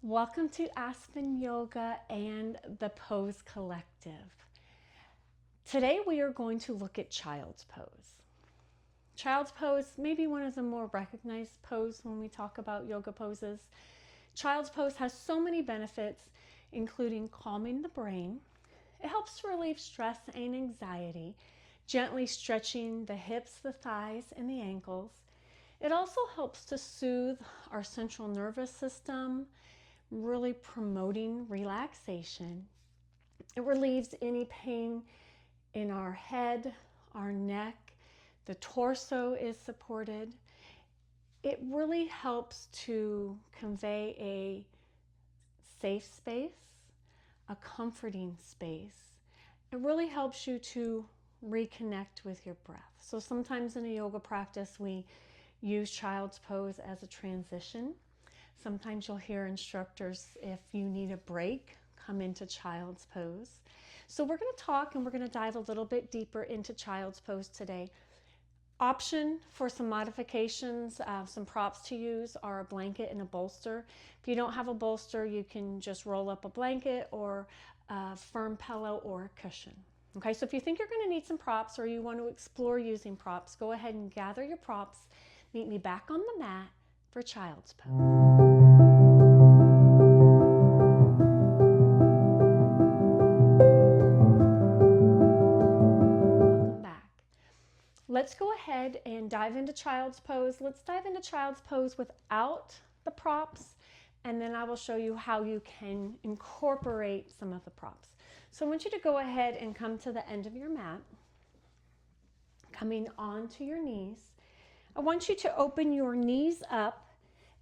Welcome to Aspen Yoga and the Pose Collective. Today we are going to look at Child's Pose. Child's Pose may be one of the more recognized poses when we talk about yoga poses. Child's Pose has so many benefits, including calming the brain. It helps to relieve stress and anxiety, gently stretching the hips, the thighs, and the ankles. It also helps to soothe our central nervous system, really promoting relaxation. It relieves any pain in our head, our neck, the torso is supported. It really helps to convey a safe space, a comforting space. It really helps you to reconnect with your breath. So sometimes in a yoga practice, we use Child's Pose as a transition. Sometimes you'll hear instructors, if you need a break, come into Child's Pose. So we're going to talk and we're going to dive a little bit deeper into Child's Pose today. Option for some modifications, some props to use are a blanket and a bolster. If you don't have a bolster, you can just roll up a blanket or a firm pillow or a cushion. Okay, so if you think you're going to need some props or you want to explore using props, go ahead and gather your props. Meet me back on the mat for Child's Pose. Let's go ahead and dive into Child's Pose. Let's dive into Child's Pose without the props, and then I will show you how you can incorporate some of the props. So I want you to go ahead and come to the end of your mat, coming onto your knees. I want you to open your knees up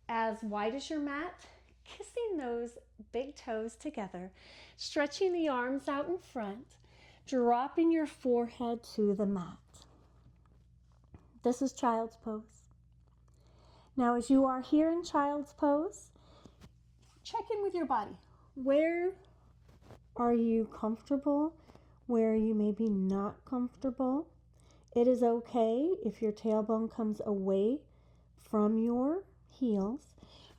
as wide as your mat, kissing those big toes together, stretching the arms out in front, dropping your forehead to the mat. This is Child's Pose. Now, as you are here in Child's Pose, check in with your body. Where are you comfortable? Where are you maybe not comfortable? It is okay if your tailbone comes away from your heels.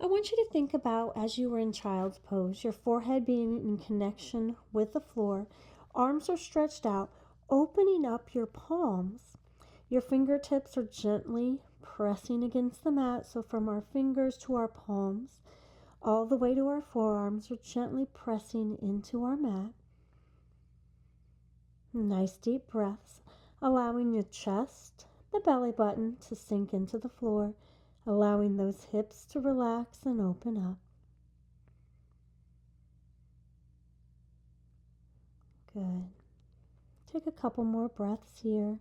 I want you to think about, as you were in Child's Pose, your forehead being in connection with the floor, arms are stretched out, opening up your palms. Your fingertips are gently pressing against the mat. So from our fingers to our palms, all the way to our forearms, are gently pressing into our mat. Nice deep breaths, allowing your chest, the belly button to sink into the floor, allowing those hips to relax and open up. Good. Take a couple more breaths here.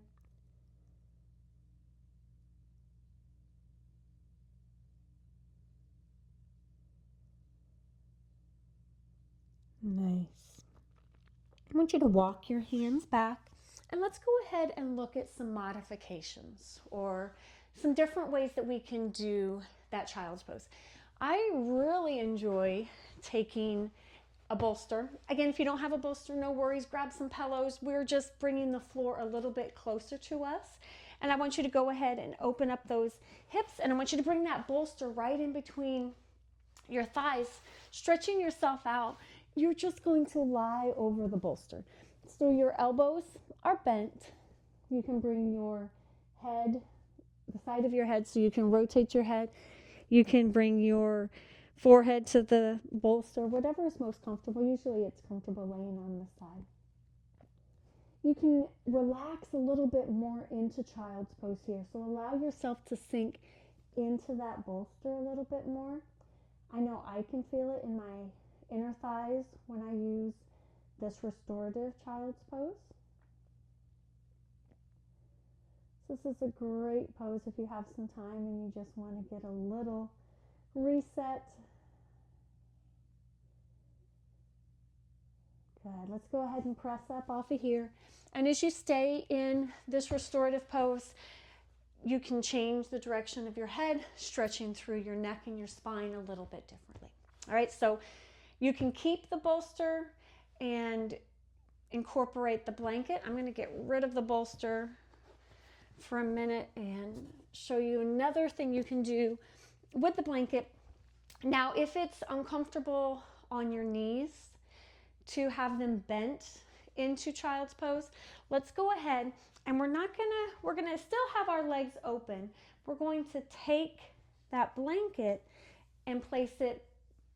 Nice. I want you to walk your hands back, and let's go ahead and look at some modifications or some different ways that we can do that Child's Pose. I really enjoy taking a bolster. Again, if you don't have a bolster, no worries, grab some pillows. We're just bringing the floor a little bit closer to us. And I want you to go ahead and open up those hips, and I want you to bring that bolster right in between your thighs, stretching yourself out. You're just going to lie over the bolster. So your elbows are bent. You can bring your head, the side of your head, so you can rotate your head. You can bring your forehead to the bolster, whatever is most comfortable. Usually it's comfortable laying on the side. You can relax a little bit more into Child's Pose here. So allow yourself to sink into that bolster a little bit more. I know I can feel it in my inner thighs when I use this restorative Child's Pose. This is a great pose if you have some time and you just want to get a little reset. Good. Let's go ahead and press up off of here. And as you stay in this restorative pose, you can change the direction of your head, stretching through your neck and your spine a little bit differently. All right, so you can keep the bolster and incorporate the blanket. I'm going to get rid of the bolster for a minute and show you another thing you can do with the blanket. Now, if it's uncomfortable on your knees to have them bent into child's pose, let's go ahead and we're gonna still have our legs open. We're going to take that blanket and place it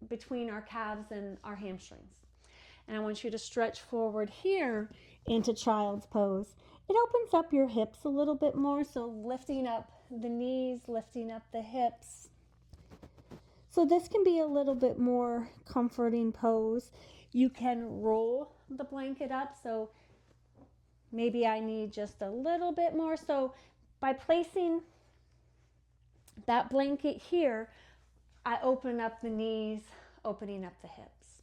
between our calves and our hamstrings. And I want you to stretch forward here into child's pose. It opens up your hips a little bit more, so lifting up the knees, lifting up the hips. So this can be a little bit more comforting pose. You can roll the blanket up, so maybe I need just a little bit more. So by placing that blanket here, I open up the knees, opening up the hips.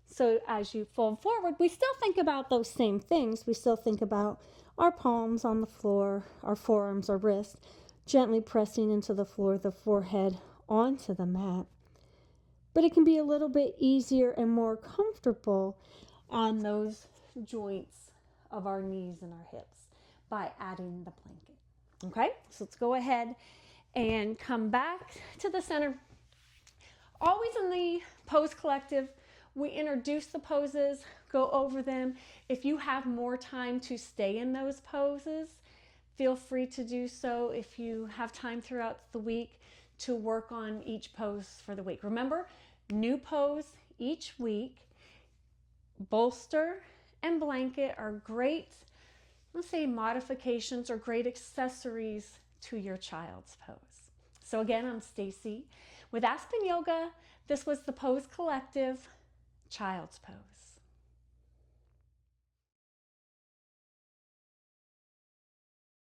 So as you fold forward, we still think about those same things. We still think about our palms on the floor, our forearms, our wrists, gently pressing into the floor, the forehead onto the mat. But it can be a little bit easier and more comfortable on those joints of our knees and our hips by adding the blanket. Okay, so let's go ahead and come back to the center. Always in the pose collective, we introduce the poses, go over them. If you have more time to stay in those poses, feel free to do so if you have time throughout the week to work on each pose for the week. Remember, new pose each week. Bolster and blanket are great, let's say, modifications or great accessories to your child's pose. So again, I'm Stacy with Aspen Yoga. This was the Pose Collective Child's Pose.